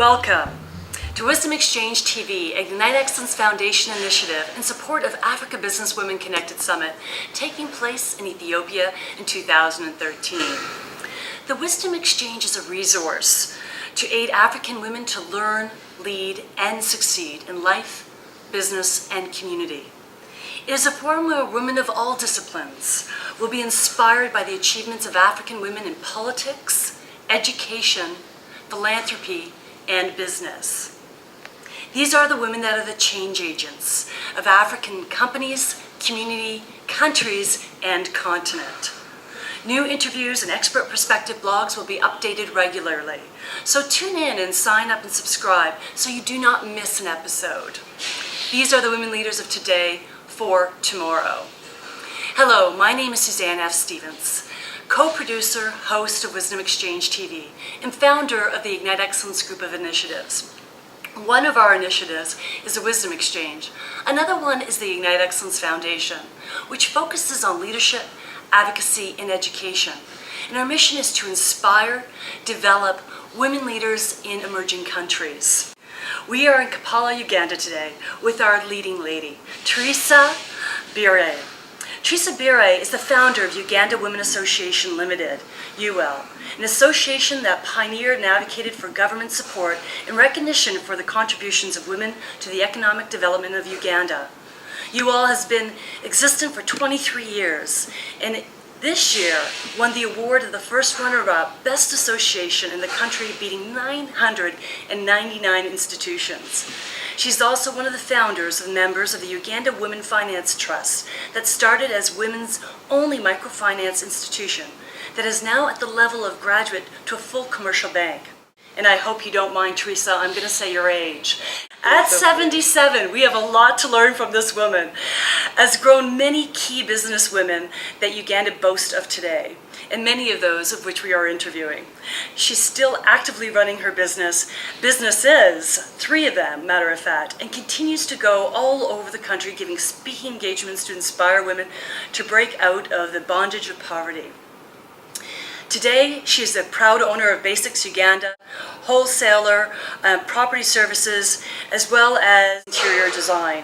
Welcome to Wisdom Exchange TV, Ignite Excellence Foundation initiative in support of Africa Business Women Connected Summit, taking place in Ethiopia in 2013. The Wisdom Exchange is a resource to aid African women to learn, lead, and succeed in life, business, and community. It is a forum where women of all disciplines will be inspired by the achievements of African women in politics, education, philanthropy, and business. These are the women that are the change agents of African companies, community, countries, and continent. New interviews and expert perspective blogs will be updated regularly. So tune in and sign up and subscribe so you do not miss an episode. These are the women leaders of today for tomorrow. Hello, my name is Suzanne F Stevens, co-producer, host of Wisdom Exchange TV, and founder of the Ignite Excellence group of initiatives. One of our initiatives is the Wisdom Exchange. Another one is the Ignite Excellence Foundation, which focuses on leadership, advocacy, and education. And our mission is to inspire, develop women leaders in emerging countries. We are in Kampala, Uganda today with our leading lady, Tereza Mbire. Tereza Mbire is the founder of Uganda Women Association Limited, UWEAL, an association that pioneered and advocated for government support and recognition for the contributions of women to the economic development of Uganda. UWEAL has been existent for 23 years, and this year won the award of the first runner-up Best Association in the country, beating 999 institutions. She's also one of the founders and members of the Uganda Women Finance Trust that started as women's only microfinance institution that is now at the level of graduate to a full commercial bank. And I hope you don't mind, Tereza, I'm going to say your age. At 77, we have a lot to learn from this woman. Has grown many key business women that Uganda boasts of today, and many of those of which we are interviewing. She's still actively running her businesses, 3 of them, matter of fact, and continues to go all over the country giving speaking engagements to inspire women to break out of the bondage of poverty. Today, she is the proud owner of Basics Uganda, wholesaler, property services, as well as interior design.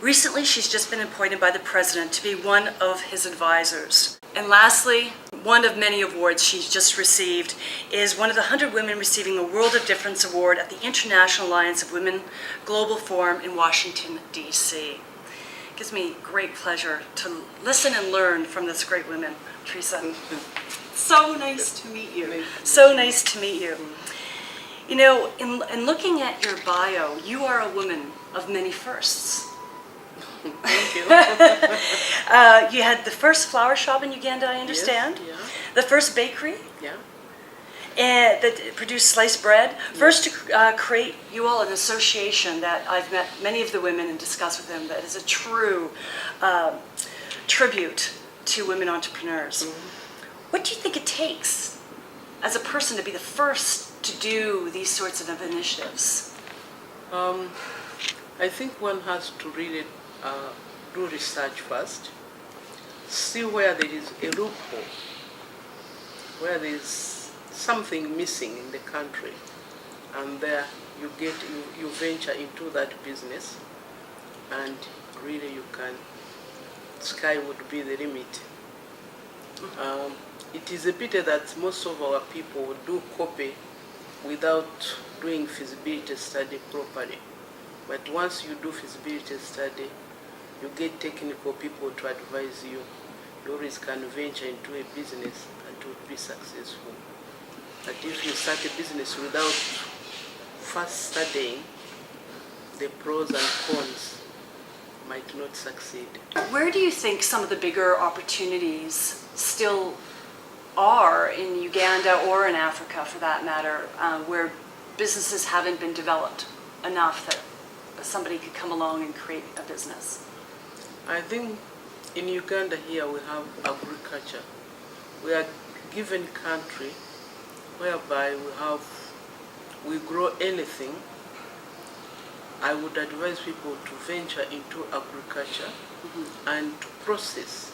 Recently, she's just been appointed by the president to be one of his advisors. And lastly, one of many awards she's just received is one of the 100 women receiving the World of Difference Award at the International Alliance of Women Global Forum in Washington, D.C. It gives me great pleasure to listen and learn from this great woman, Tereza. So nice to meet you. So nice to meet you. You know, in looking at your bio, you are a woman of many firsts. Thank you. You had the first flower shop in Uganda, I understand. Yes, yeah. The first bakery. Yeah. And that produced sliced bread. First to create UWEAL, an association that I've met many of the women and discussed with them that is a true tribute to women entrepreneurs. Mm-hmm. What do you think it takes as a person to be the first to do these sorts of initiatives? I think one has to really do research first, see where there is a loophole, where there is something missing in the country, and there you venture into that business, and really sky would be the limit. It is a pity that most of our people do copy without doing feasibility study properly. But once you do feasibility study, you get technical people to advise you. You always can venture into a business and to be successful. But if you start a business without first studying the pros and cons, you might not succeed. Where do you think some of the bigger opportunities still are in Uganda or in Africa, for that matter, where businesses haven't been developed enough that somebody could come along and create a business? I think in Uganda here we have agriculture. We are given country whereby we grow anything. I would advise people to venture into agriculture and to process,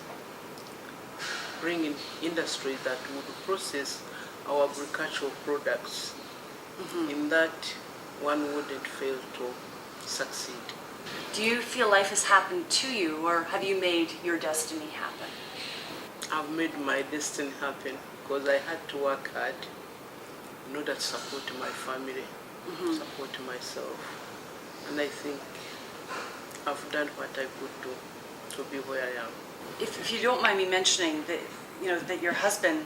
bring in industry that would process our agricultural products In that, one wouldn't fail to succeed. Do you feel life has happened to you, or have you made your destiny happen? I've made my destiny happen because I had to work hard in order to support my family, support myself. And I think I've done what I could do to be where I am. If you don't mind me mentioning that, that your husband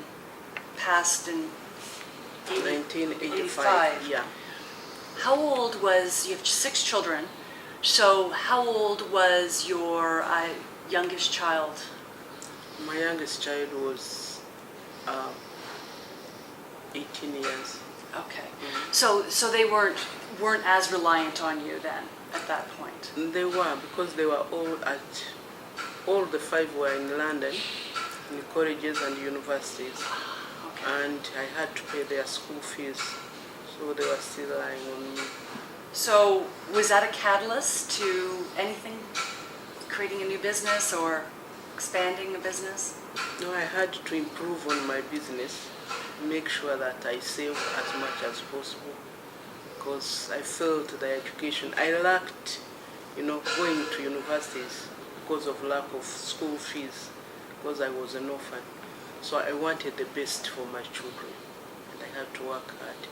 passed in 1985, yeah. How old was, you have 6 children, so how old was your youngest child? My youngest child was 18 years. Okay. So they weren't as reliant on you then at that point? They were, because they were all the 5 were in London, in colleges and universities. Okay. And I had to pay their school fees, so they were still relying on me. So was that a catalyst to anything, creating a new business or expanding a business? No, I had to improve on my business, make sure that I save as much as possible, because I felt the education, I lacked, going to universities because of lack of school fees, because I was an orphan. So I wanted the best for my children, and I had to work hard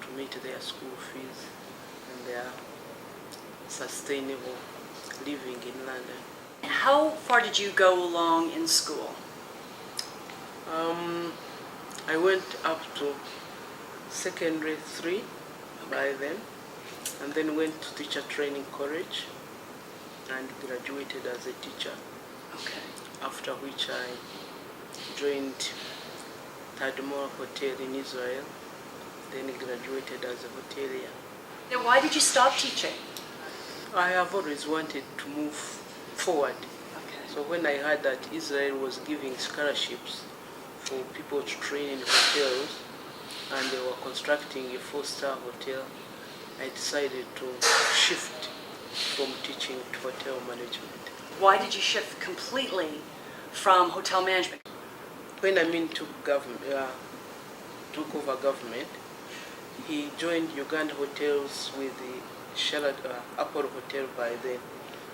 to meet their school fees and their sustainable living in London. How far did you go along in school? I went up to secondary 3 by then, and then went to teacher training college and graduated as a teacher. Okay. After which I joined Tadmor Hotel in Israel, then graduated as a hotelier. Now, why did you stop teaching? I have always wanted to move forward. Okay. So when I heard that Israel was giving scholarships for people to train in hotels, and they were constructing a 4-star hotel, I decided to shift from teaching to hotel management. Why did you shift completely from hotel management? When Amin took over government, he joined Uganda Hotels with the Apollo Hotel by then.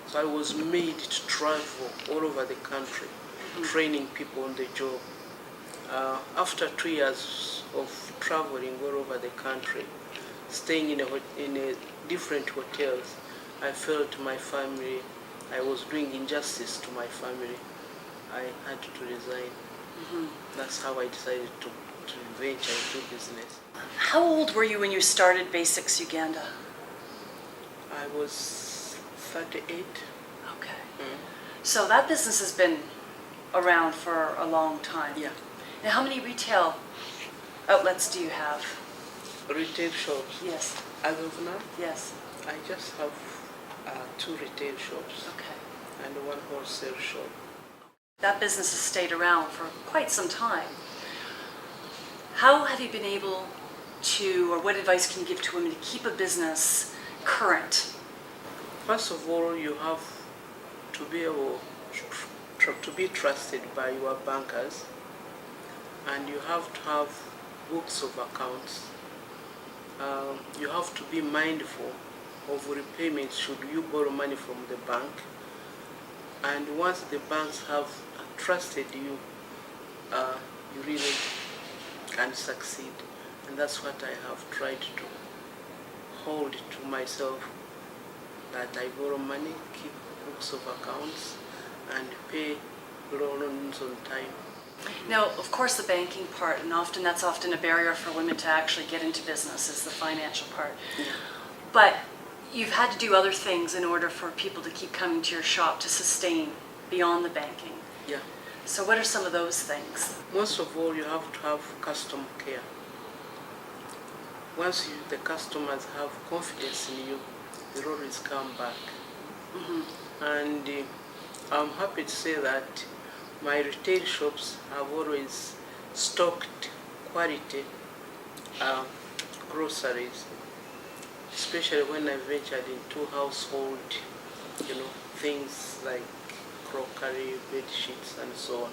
So I was made to travel all over the country, training people on the job. After 2 years of traveling all over the country, staying in different hotels, I felt my family, I was doing injustice to my family. I had to resign. That's how I decided to venture into business. How old were you when you started Basics Uganda? I was 38. Okay. So that business has been around for a long time. Yeah. Now, how many retail outlets do you have? Retail shops. Yes. As of now, Yes. I just have 2 retail shops Okay. and 1 wholesale shop. That business has stayed around for quite some time. How have you been able to, or what advice can you give to women to keep a business current? First of all, you have to be able to be trusted by your bankers, and you have to have books of accounts. You have to be mindful of repayments should you borrow money from the bank. And once the banks have trusted you, you really can succeed. And that's what I have tried to hold to myself, that I borrow money, keep books of accounts, and pay loans on time. Now, of course, the banking part, and that's often a barrier for women to actually get into business, is the financial part. Yeah. But you've had to do other things in order for people to keep coming to your shop to sustain beyond the banking. Yeah. So what are some of those things? Most of all, you have to have customer care. Once the customers have confidence in you, they'll always come back. And I'm happy to say that my retail shops have always stocked quality groceries, especially when I ventured into household, things like crockery, bed sheets, and so on.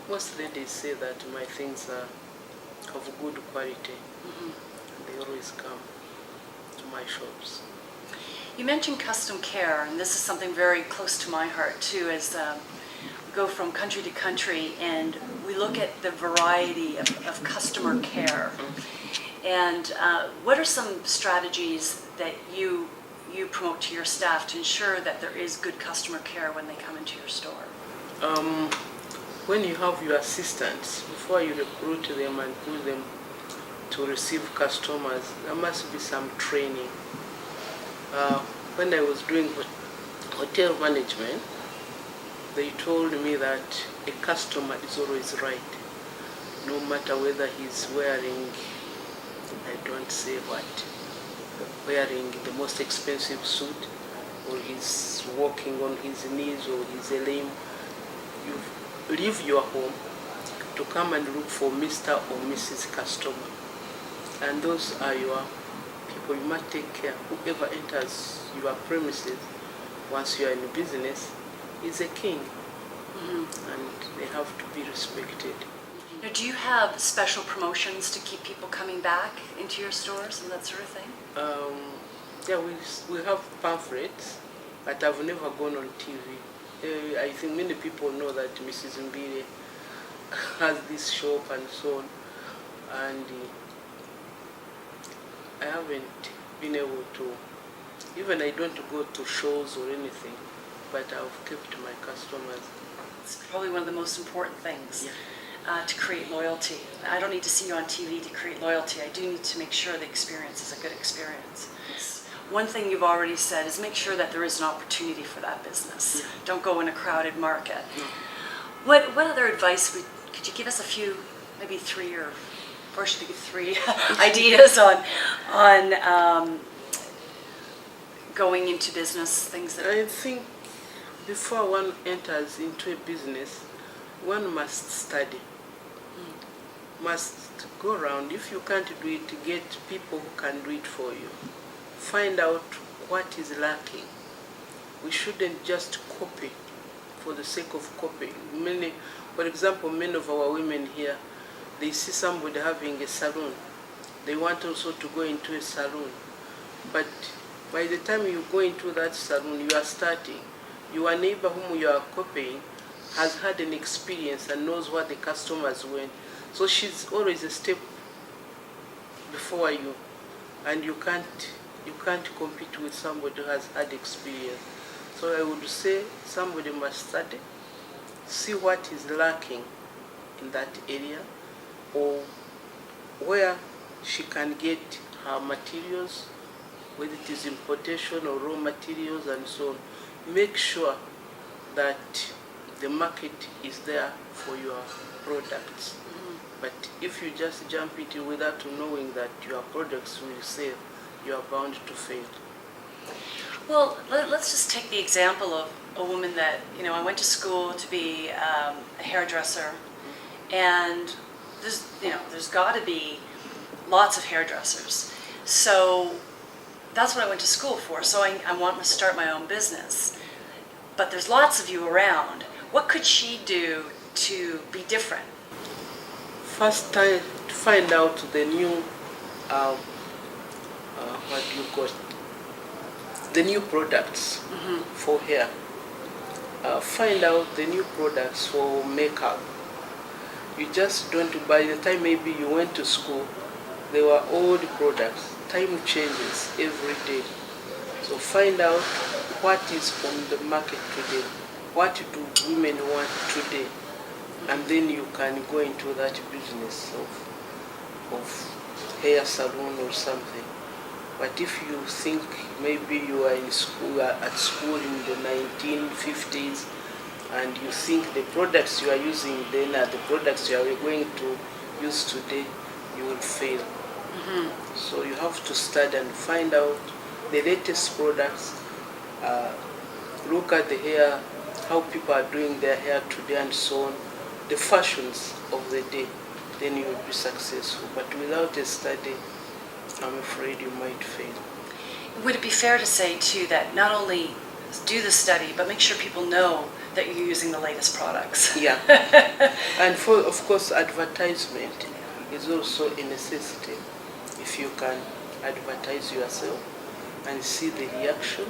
Most ladies say that my things are of good quality. They always come to my shops. You mentioned custom care, and this is something very close to my heart too, as we go from country to country and we look at the variety of customer care. And what are some strategies that you promote to your staff to ensure that there is good customer care when they come into your store? When you have your assistants, before you recruit them and put them to receive customers, there must be some training. When I was doing hotel management, they told me that a customer is always right, no matter whether he's wearing, I don't say what, wearing the most expensive suit, or he's walking on his knees, or he's lame. You leave your home to come and look for Mr. or Mrs. Customer. And those are your people. You must take care. Whoever enters your premises, once you are in business, is a king. And they have to be respected. Now, do you have special promotions to keep people coming back into your stores and that sort of thing? Yeah, we have pamphlets, but I've never gone on TV. I think many people know that Mrs. Mbire has this shop and so on, and I haven't been able to, even I don't go to shows or anything, but I've kept my customers. It's probably one of the most important things. Yeah. To create loyalty. I don't need to see you on TV to create loyalty. I do need to make sure the experience is a good experience. One thing you've already said is make sure that there is an opportunity for that business. Yeah. Don't go in a crowded market. No. What other advice could you give us? A few, maybe three ideas on going into business, things that I think before one enters into a business, one must study. Must go around. If you can't do it, get people who can do it for you. Find out what is lacking. We shouldn't just copy for the sake of copying. For example, many of our women here, they see somebody having a salon. They want also to go into a salon. But by the time you go into that salon, you are starting. Your neighbor whom you are copying has had an experience and knows what the customers want. So she's always a step before you, and you can't compete with somebody who has had experience. So I would say somebody must study, see what is lacking in that area, or where she can get her materials, whether it is importation or raw materials and so on. Make sure that the market is there for your products. But if you just jump into without knowing that your products will sell, you are bound to fail. Well, let's just take the example of a woman that, I went to school to be a hairdresser, and there's got to be lots of hairdressers. So that's what I went to school for. So I want to start my own business. But there's lots of you around. What could she do to be different? First, to find out the new, the new products for hair. Find out the new products for makeup. You just don't, by the time maybe you went to school, they were old products. Time changes every day. So find out what is on the market today. What do women want today? And then you can go into that business of hair salon or something. But if you think maybe you are in school, at school in the 1950s, and you think the products you are using then are the products you are going to use today, you will fail. So you have to study and find out the latest products, look at the hair, how people are doing their hair today and so on, the fashions of the day, then you will be successful. But without a study, I'm afraid you might fail. Would it be fair to say, too, that not only do the study, but make sure people know that you're using the latest products? Yeah. And of course, advertisement. is also a necessity. If you can advertise yourself and see the reaction,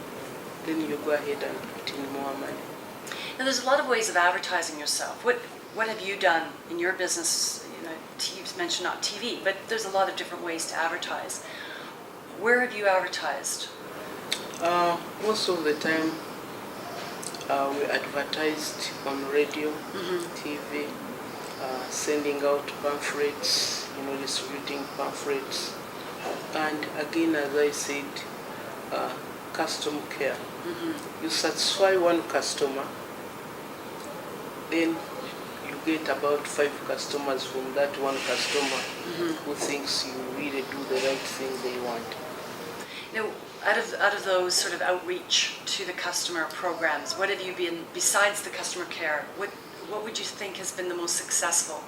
then you go ahead and put in more money. Now, there's a lot of ways of advertising yourself. What have you done in your business? You know, you've mentioned not TV, but there's a lot of different ways to advertise. Where have you advertised? Most of the time, we advertised on radio, TV, sending out pamphlets, distributing pamphlets. And again, as I said, customer care. You satisfy one customer, then you get about 5 customers from that one customer who thinks you really do the right thing they want. Now, out of those sort of outreach to the customer programs, what have you been, besides the customer care, what would you think has been the most successful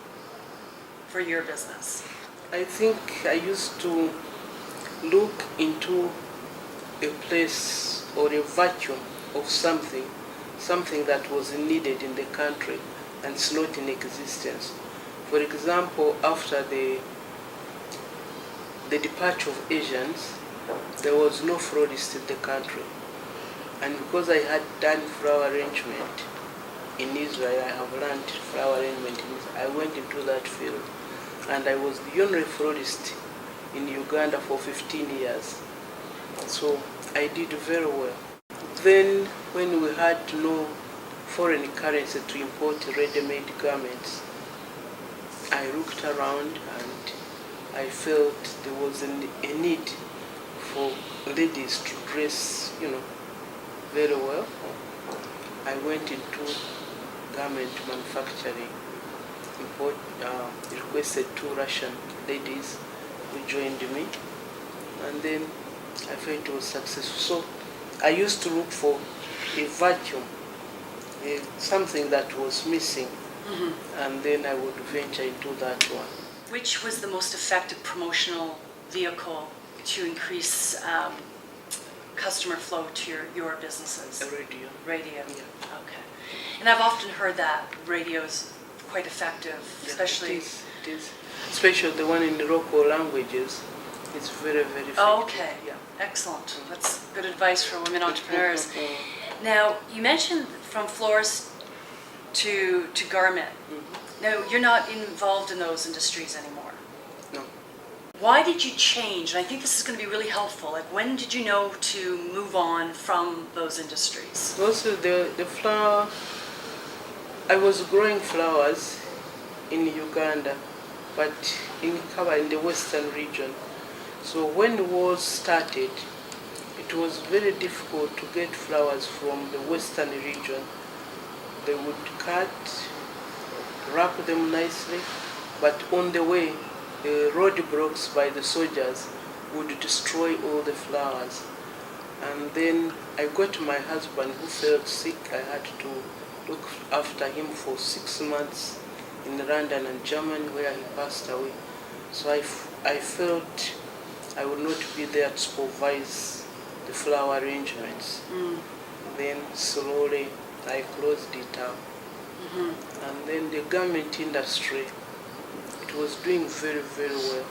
for your business? I think I used to look into a place or a vacuum of something that was needed in the country and it's not in existence. For example, after the departure of Asians, there was no florist in the country. And because I had done flower arrangement in Israel, I have learned flower arrangement in Israel, I went into that field. And I was the only florist in Uganda for 15 years. So I did very well. Then when we had no foreign currency to import ready-made garments, I looked around and I felt there was a need for ladies to dress, very well. I went into garment manufacturing, requested 2 Russian ladies who joined me, and then I felt it was successful. So I used to look for a vacuum, something that was missing, and then I would venture into that one. Which was the most effective promotional vehicle to increase customer flow to your businesses? Radio. Radio. Yeah. Okay. And I've often heard that radio is quite effective, especially. It is. Especially the one in the local languages. It's very, very effective. Oh, okay. Yeah. Excellent. That's good advice for women entrepreneurs. Now, you mentioned from florist to garment. Now, you're not involved in those industries anymore. No. Why did you change? And I think this is going to be really helpful. Like, when did you know to move on from those industries? Also, the flower, I was growing flowers in Uganda, but in the western region. So when the war started, it was very difficult to get flowers from the western region. They would cut, wrap them nicely, but on the way, the roadblocks by the soldiers would destroy all the flowers. And then I got my husband who fell sick. I had to look after him for 6 months in London and Germany, where he passed away. So I felt I would not be there to supervise the flower arrangements. Then slowly I closed it up. And then the garment industry, it was doing very, very well.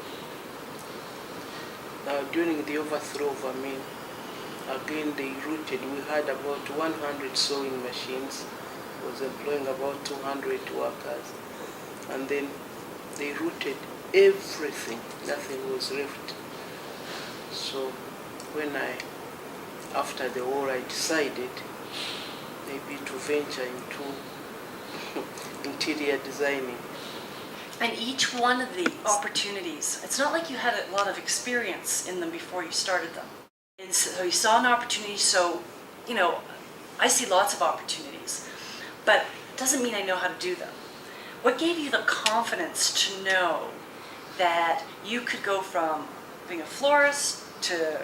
During the overthrow of Amin, again they routed. We had about 100 sewing machines, was employing about 200 workers. And then they routed everything, nothing was left. So when after the war, I decided maybe to venture into interior designing. And each one of the opportunities, it's not like you had a lot of experience in them before you started them. And so you saw an opportunity, so, I see lots of opportunities, but it doesn't mean I know how to do them. What gave you the confidence to know that you could go from being a florist to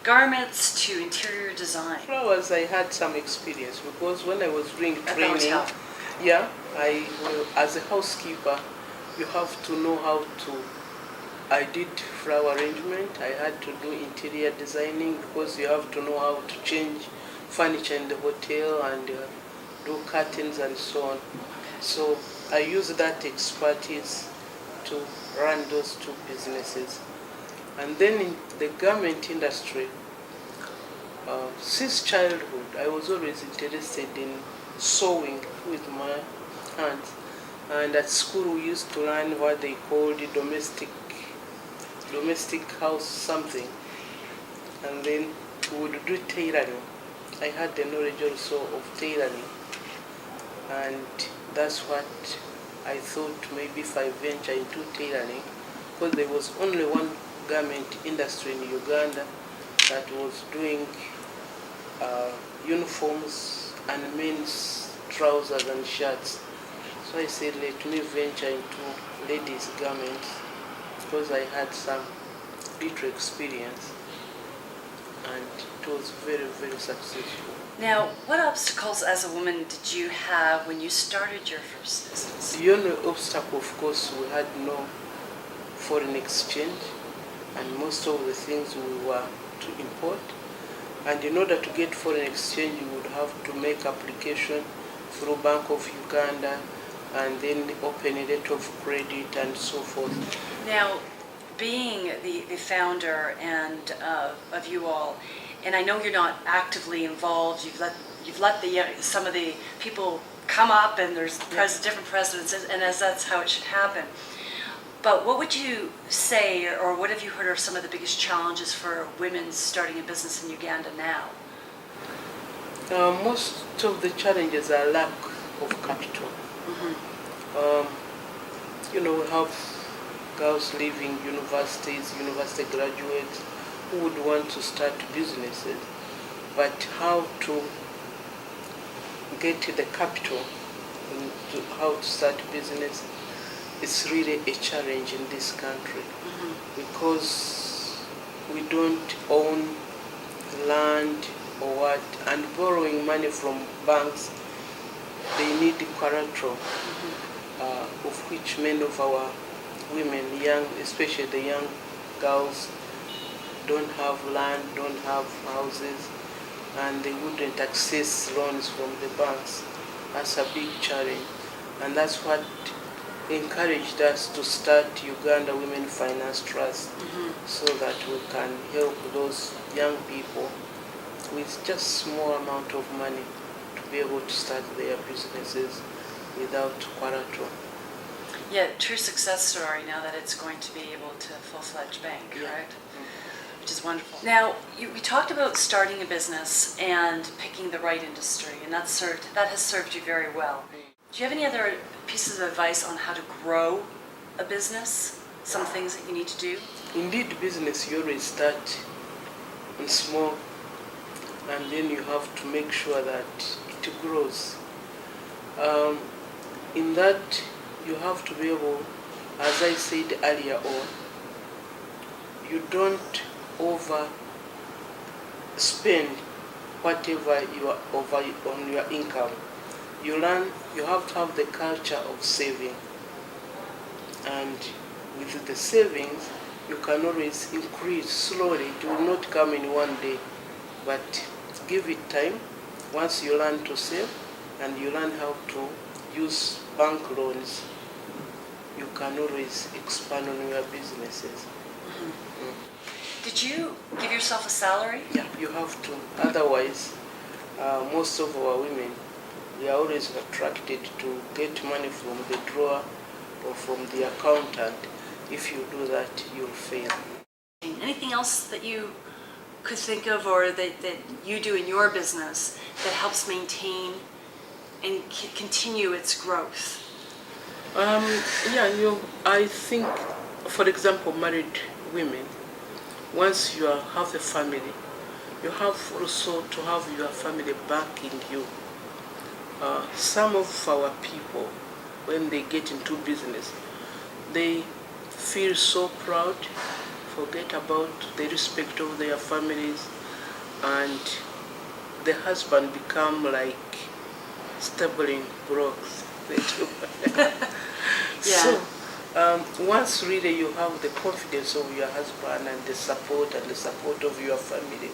garments to interior design? Flowers, I had some experience because when I was doing At the training, hotel. yeah, as a housekeeper, you have to know how to. I did flower arrangement. I had to do interior designing because you have to know how to change furniture in the hotel and do curtains and so on. So I used that expertise to run those two businesses. And then in the garment industry, since childhood, I was always interested in sewing with my hands. And at school, we used to learn what they called the domestic house something. And then we would do tailoring. I had the knowledge also of tailoring. And that's what I thought maybe if I venture into tailoring, because there was only one garment industry in Uganda that was doing uniforms and men's trousers and shirts. So I said, let me venture into ladies' garments because I had some little experience, and it was very, very successful. Now, what obstacles as a woman did you have when you started your first business? The only obstacle, of course, we had no foreign exchange, and most of the things we were to import. And in order to get foreign exchange, you would have to make application through Bank of Uganda and then open a letter of credit and so forth. Now, being the founder and of UWEAL, and I know you're not actively involved, you've let some of the people come up, and there's different presidents, and as that's how it should happen. But what would you say, or what have you heard are some of the biggest challenges for women starting a business in Uganda now? Most of the challenges are lack of capital. We have girls leaving universities, university graduates who would want to start businesses, but how to get the capital to how to start business is really a challenge in this country because we don't own land or what, and borrowing money from banks, they need the collateral, of which many of our women, young, especially the young girls, don't have land, don't have houses, and they wouldn't access loans from the banks. That's a big challenge, and that's what encouraged us to start Uganda Women Finance Trust, so that we can help those young people with just small amount of money to be able to start their businesses without collateral. Yeah, true success story now that it's going to be able to full-fledged bank, correct? Which is wonderful. Now, we talked about starting a business and picking the right industry, and that has served you very well. Do you have any other pieces of advice on how to grow a business? Some things that you need to do? Indeed, business, you always start in small, and then you have to make sure that it grows. In that, you have to be able, as I said earlier on, you don't overspend whatever you are over on your income. You have to have the culture of saving, and with the savings you can always increase slowly. It will not come in one day, but give it time. Once you learn to save and you learn how to use bank loans, you can always expand on your businesses. Did you give yourself a salary? Yeah, you have to. Otherwise, most of our women, they are always attracted to get money from the drawer or from the accountant. If you do that, you'll fail. Anything else that you could think of, or that you do in your business that helps maintain and continue its growth? I think, for example, married women, once you have a family, you have also to have your family backing you. Some of our people, when they get into business, they feel so proud, forget about the respect of their families, and the husband become like stubborn blocks. So once really you have the confidence of your husband and the support of your family,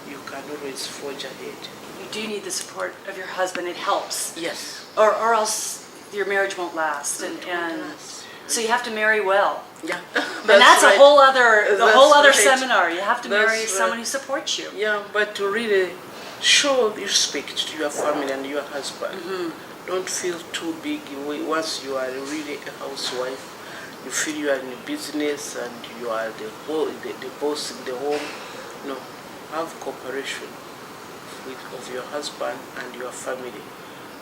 you can always forge ahead. You do need the support of your husband. It helps. Yes. Or else your marriage won't last. And So you have to marry well. Yeah, And that's right. a whole other, the whole other Right. seminar. You have to That's marry right. someone who supports you. Yeah, but to really show respect to your family and your husband. Don't feel too big. Once you are really a housewife, you feel you are in business and you are the boss in the home. No, have cooperation of your husband and your family.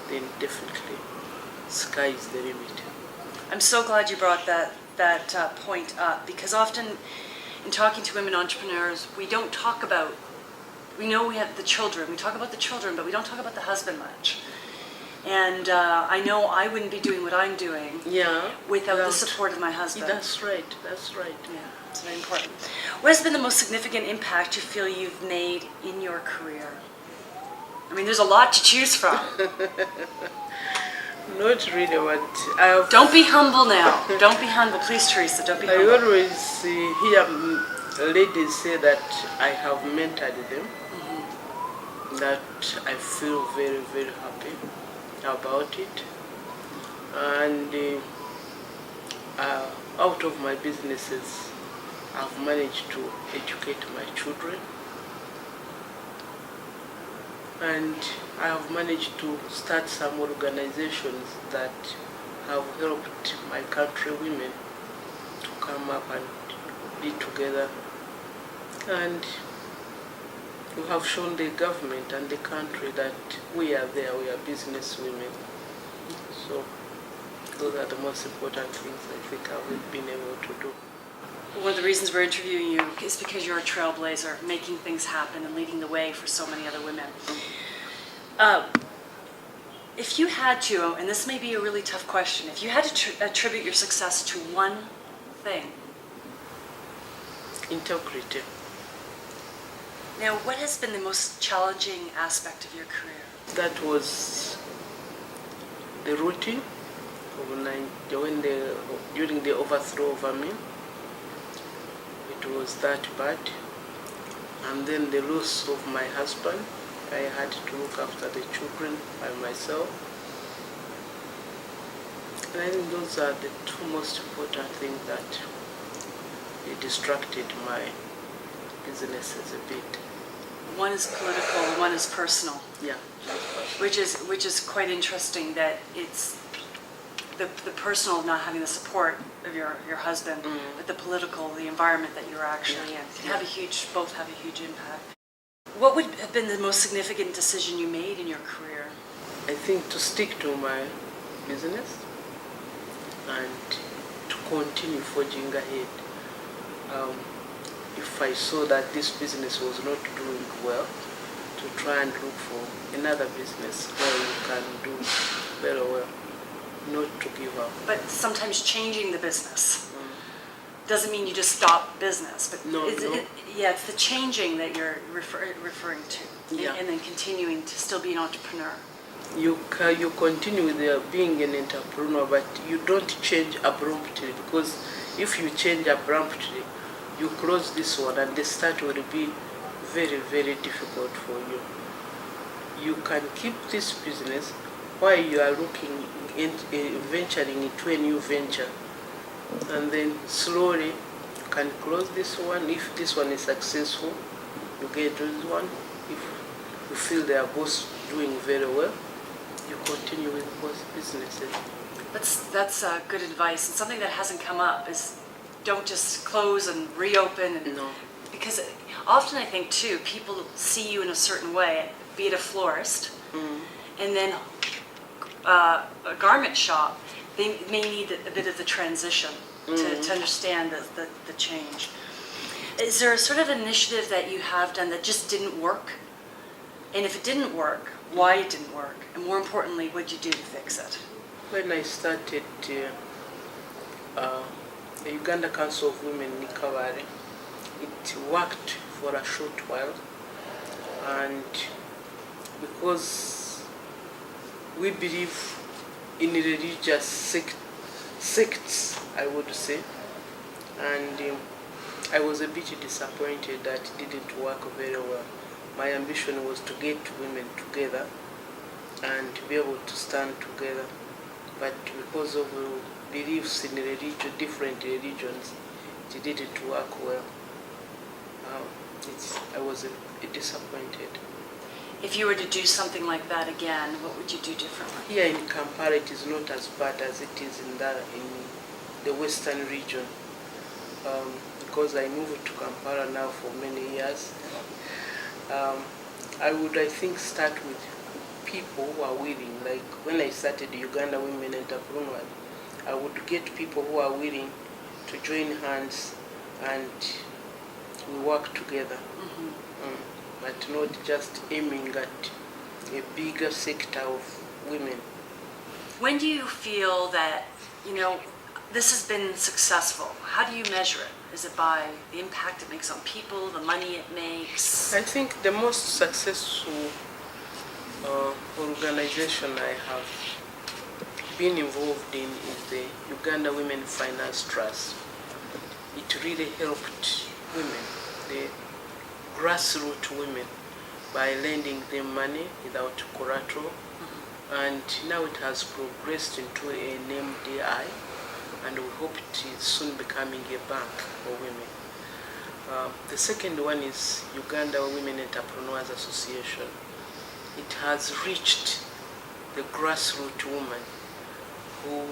Then definitely, sky is the limit. I'm so glad you brought that point up, because often in talking to women entrepreneurs, we don't talk about, we know we have the children, we talk about the children, but we don't talk about the husband much. And I know I wouldn't be doing what I'm doing without the support of my husband. That's right, that's right. Yeah, it's very important. What has been the most significant impact you feel you've made in your career? I mean, there's a lot to choose from. Not really what I've... Don't be humble now. Don't be humble. Please, Tereza, don't be humble. I always hear ladies say that I have mentored them, that I feel very, very happy about it. And out of my businesses, I've managed to educate my children. And I have managed to start some organizations that have helped my country women to come up and be together. And we have shown the government and the country that we are there, we are business women. So those are the most important things I think I've been able to do. One of the reasons we're interviewing you is because you're a trailblazer, making things happen and leading the way for so many other women. If you had to, and this may be a really tough question, if you had to attribute your success to one thing. Integrity. Now, what has been the most challenging aspect of your career? That was the routine during the overthrow of Amin. It was that bad. And then the loss of my husband. I had to look after the children by myself. And I think those are the two most important things that distracted my businesses a bit. One is political, one is personal. Yeah. Which is quite interesting, that it's the personal not having the support of your husband, but the political, the environment that you're actually in, can have both have a huge impact. What would have been the most significant decision you made in your career? I think to stick to my business and to continue forging ahead. If I saw that this business was not doing well, to try and look for another business where you can do very well, not to give up. But sometimes changing the business doesn't mean you just stop business, but it's the changing that you're referring to, and then continuing to still be an entrepreneur. You continue with being an entrepreneur, but you don't change abruptly, because if you change abruptly, you close this one and the start will be very, very difficult for you. You can keep this business while you are looking venturing into a new venture. And then slowly you can close this one. If this one is successful, you get this one. If you feel they are both doing very well, you continue with both businesses. That's good advice. And something that hasn't come up is don't just close and reopen. No. Because often I think too, people see you in a certain way, be it a florist, and then a garment shop. They may need a bit of the transition to understand the change. Is there a sort of initiative that you have done that just didn't work? And if it didn't work, why it didn't work? And more importantly, what did you do to fix it? When I started the Uganda Council of Women in Kabale, it worked for a short while. And because we believe in religious sects, I would say, and I was a bit disappointed that it didn't work very well. My ambition was to get women together and to be able to stand together, but because of beliefs in religion, different religions, it didn't work well. I was disappointed. If you were to do something like that again, what would you do differently? Here in Kampala, it is not as bad as it is in the western region. Because I moved to Kampala now for many years. I would, I think, start with people who are willing. Like when I started Uganda Women Entrepreneurs, I would get people who are willing to join hands and we work together. But not just aiming at a bigger sector of women. When do you feel that, this has been successful? How do you measure it? Is it by the impact it makes on people, the money it makes? I think the most successful organization I have been involved in is the Uganda Women Finance Trust. It really helped women, the grassroots women, by lending them money without collateral. And now it has progressed into an MDI, and we hope it is soon becoming a bank for women. The second one is Uganda Women Entrepreneurs Association. It has reached the grassroots woman whom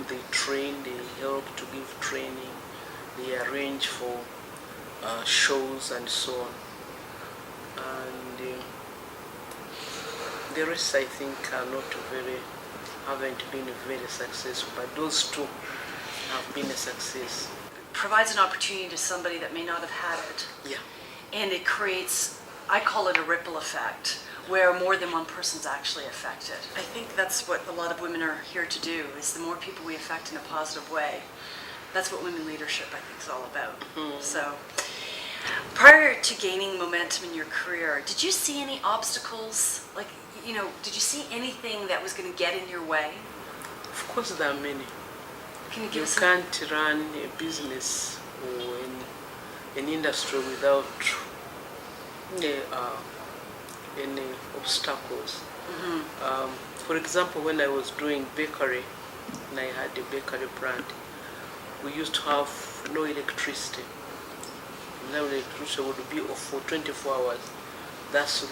they train, they help to give training, they arrange for shows and so on. And the rest, I think, haven't been very successful, but those two have been a success. Provides an opportunity to somebody that may not have had it. Yeah. And it creates, I call it a ripple effect, where more than one person's actually affected. I think that's what a lot of women are here to do, is the more people we affect in a positive way. That's what women leadership, I think, is all about. So, prior to gaining momentum in your career, did you see any obstacles? Like, did you see anything that was going to get in your way? Of course, there are many. Can you give You us can't run a business or an industry without any obstacles. For example, when I was doing bakery, and I had a bakery plant, we used to have no electricity. Now electricity would be off for 24 hours. That's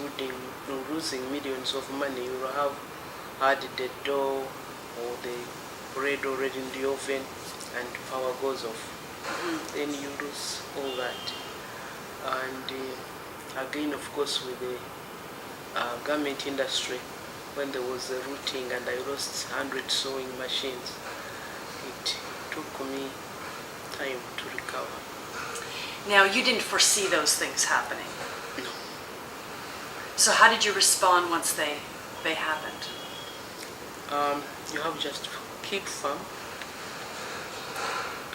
losing millions of money. You will have had the dough or the bread already in the oven and power goes off. Then you lose all that. And again, of course, with the garment industry, when there was a routing and I lost 100 sewing machines, it took me time to recover. Now, you didn't foresee those things happening. No. So how did you respond once they happened? You have just to keep firm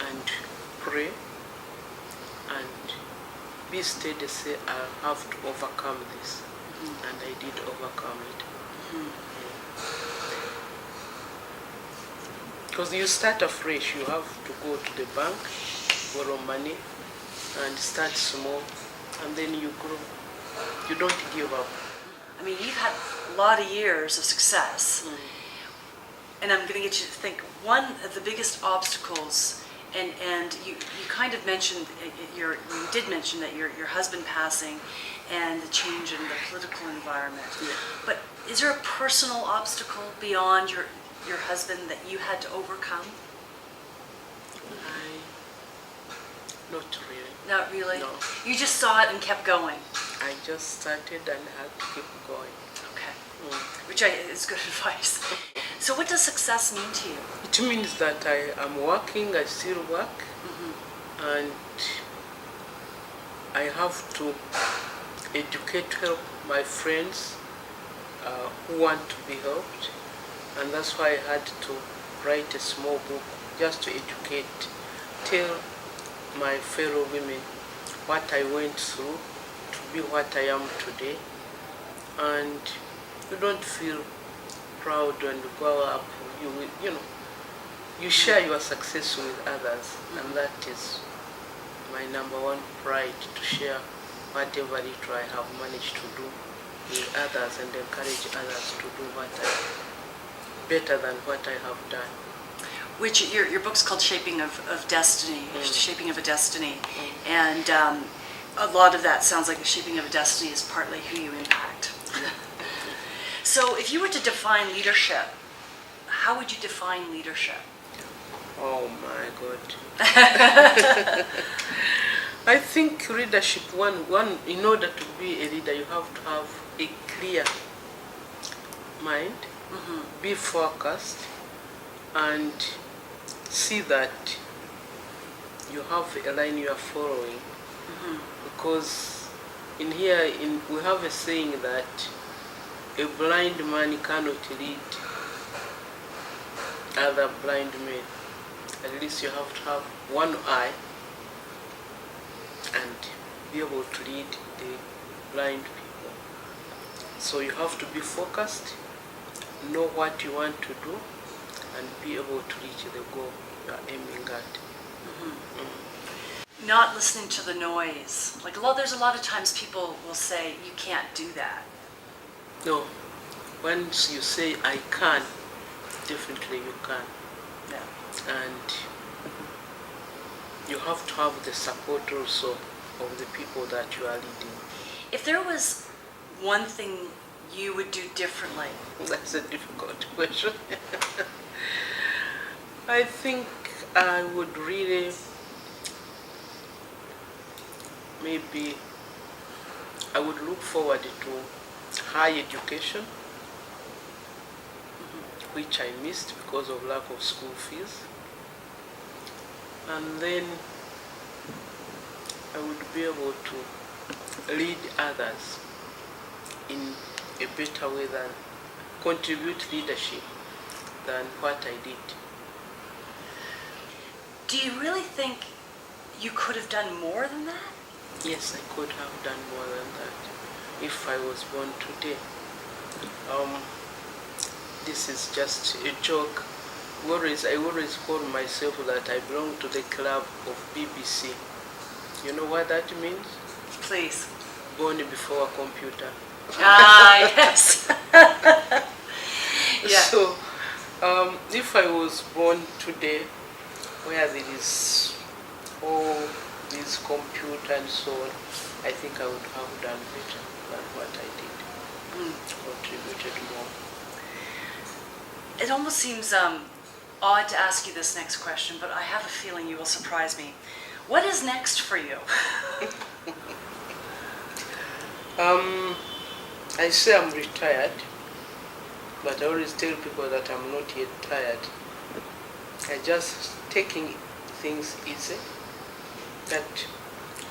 and pray and be steady, say, I have to overcome this. And I did overcome it. Because you start afresh, you have to go to the bank, borrow money, and start small, and then you grow. You don't give up. I mean, you've had a lot of years of success. And I'm going to get you to think, one of the biggest obstacles, and you kind of mentioned, you did mention that your husband passing and the change in the political environment. Yeah. But is there a personal obstacle beyond your husband that you had to overcome? Not really. Not really? No. You just saw it and kept going? I just started and had to keep going. Okay. Which is good advice. So what does success mean to you? It means that I am working, I still work, and I have to educate, help my friends who want to be helped, and that's why I had to write a small book just to educate, tell my fellow women what I went through to be what I am today, and you don't feel proud and go up. You share your success with others, and that is my number one pride, to share whatever little I have managed to do with others and encourage others to do what I better than what I have done. Which your book's called Shaping of Destiny, Shaping of a Destiny, and a lot of that sounds like the shaping of a destiny is partly who you impact. So if you were to define leadership, how would you define leadership? Oh my God. I think leadership, one, in order to be a leader, you have to have a clear mind, be focused, and see that you have a line you are following. Because we have a saying that a blind man cannot lead other blind men. At least you have to have one eye and be able to lead the blind people. So you have to be focused, know what you want to do, and be able to reach the goal you are aiming at. Not listening to the noise. There's a lot of times people will say, you can't do that. No, once you say I can, definitely you can. Yeah. And you have to have the support also of the people that you are leading. If there was one thing you would do differently. That's a difficult question. I think I would really, maybe I would look forward to higher education, which I missed because of lack of school fees. And then I would be able to lead others in a better way, than contribute leadership than what I did. Do you really think you could have done more than that? Yes, I could have done more than that if I was born today. This is just a joke. I always call myself that I belong to the club of BBC. You know what that means? Please. Born before a computer. Ah, yes. Yeah. So, if I was born today, where there is all these computers and so on, I think I would have done better than what I did. Contributed more. It almost seems odd to ask you this next question, but I have a feeling you will surprise me. What is next for you? I say I'm retired, but I always tell people that I'm not yet tired. I just taking things easy, that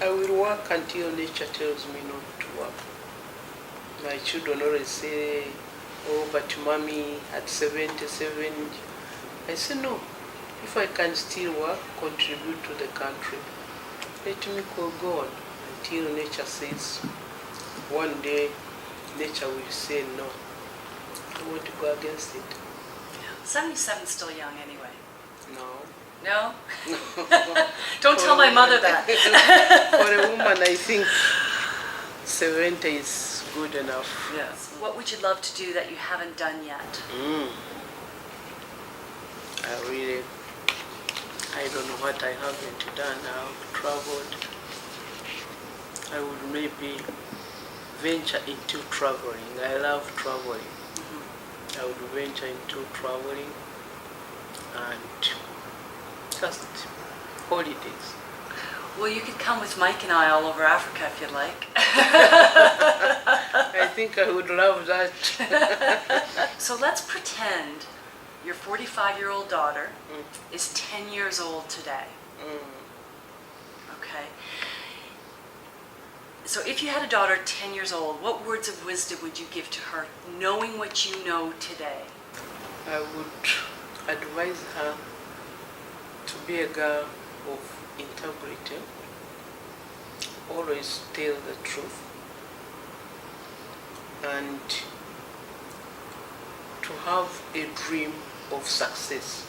I will work until nature tells me not to work. My children always say, oh, but mommy, at 77, I say no. If I can still work, contribute to the country, let me go on until nature says, one day nature will say no. I want to go against it. 77's still young anyway. No. No? Don't tell my mother that. For a woman, I think 70 is good enough. Yes. What would you love to do that you haven't done yet? I don't know what I haven't done. I've traveled. I would maybe venture into traveling. I love traveling. I would venture into traveling and just holidays. Well, you could come with Mike and I all over Africa if you'd like. I think I would love that. So let's pretend your 45-year-old daughter is 10 years old today. Okay. So if you had a daughter 10 years old, what words of wisdom would you give to her, knowing what you know today? I would advise her to be a girl of integrity, always tell the truth, and to have a dream of success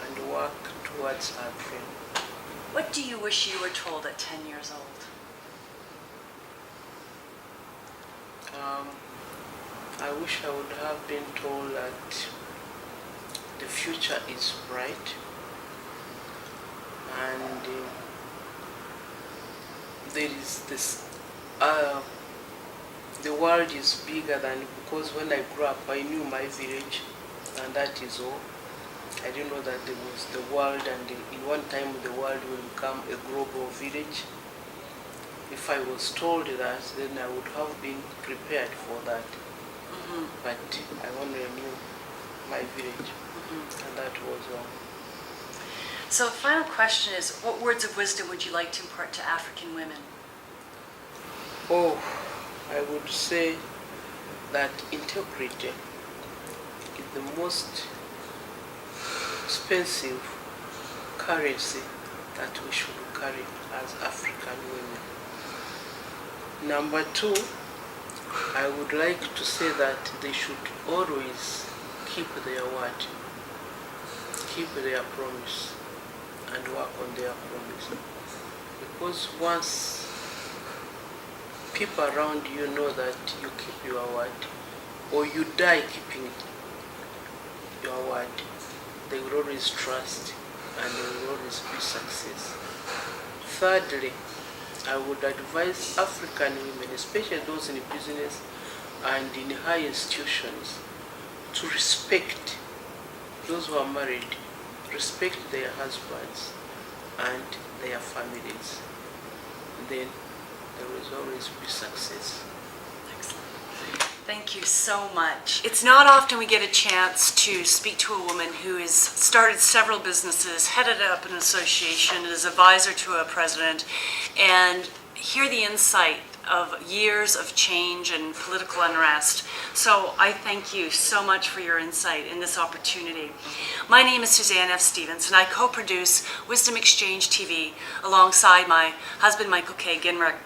and work towards her dream. What do you wish you were told at 10 years old? I wish I would have been told that the future is bright, and there is this, the world is bigger than, because when I grew up I knew my village and that is all. I didn't know that there was the world, and in one time the world will become a global village. If I was told that, then I would have been prepared for that. But I only knew my village, and that was all. So the final question is, what words of wisdom would you like to impart to African women? Oh, I would say that integrity is the most expensive currency that we should carry as African women. Number two, I would like to say that they should always keep their word, keep their promise, and work on their promise. Because once people around you know that you keep your word, or you die keeping your word, they will always trust and they will always be success. Thirdly, I would advise African women, especially those in business and in high institutions, to respect those who are married, respect their husbands and their families. Then there will always be success. Excellent. Thank you so much. It's not often we get a chance to speak to a woman who has started several businesses, headed up an association, is advisor to a president, and hear the insight of years of change and political unrest. So I thank you so much for your insight in this opportunity. My name is Suzanne F Stevens, and I co-produce Wisdom Exchange TV alongside my husband, Michael K. Ginrick.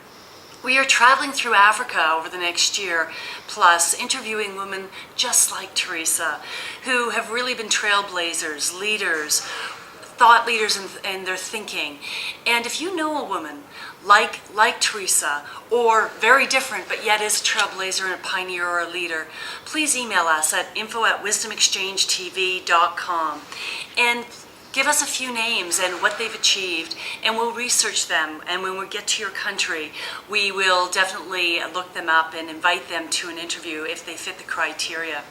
We are traveling through Africa over the next year, plus interviewing women just like Tereza, who have really been trailblazers, leaders, thought leaders in their thinking. And if you know a woman like Tereza, or very different but yet is a trailblazer and a pioneer or a leader, please email us at info@wisdomexchangetv.com and give us a few names and what they've achieved, and we'll research them. And when we get to your country, we will definitely look them up and invite them to an interview if they fit the criteria.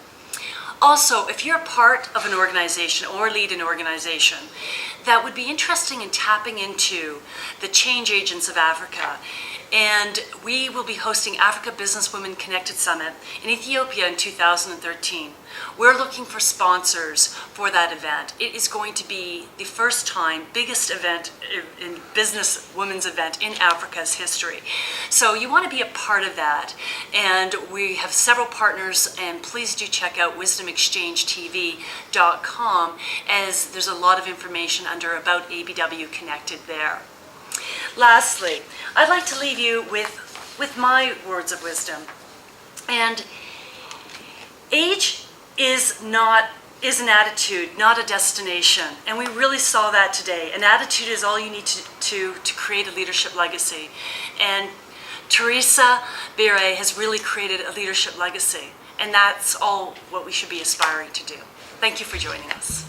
Also, if you're part of an organization or lead an organization that would be interested in tapping into the change agents of Africa, and we will be hosting Africa Business Women Connected Summit in Ethiopia in 2013. We're looking for sponsors for that event. It is going to be the first time, biggest event in business women's event in Africa's history. So you want to be a part of that. And we have several partners, and please do check out wisdomexchangetv.com, as there's a lot of information under About ABW Connected there. Lastly, I'd like to leave you with my words of wisdom. And age is an attitude, not a destination. And we really saw that today. An attitude is all you need to create a leadership legacy. And Tereza Mbire has really created a leadership legacy. And that's all what we should be aspiring to do. Thank you for joining us.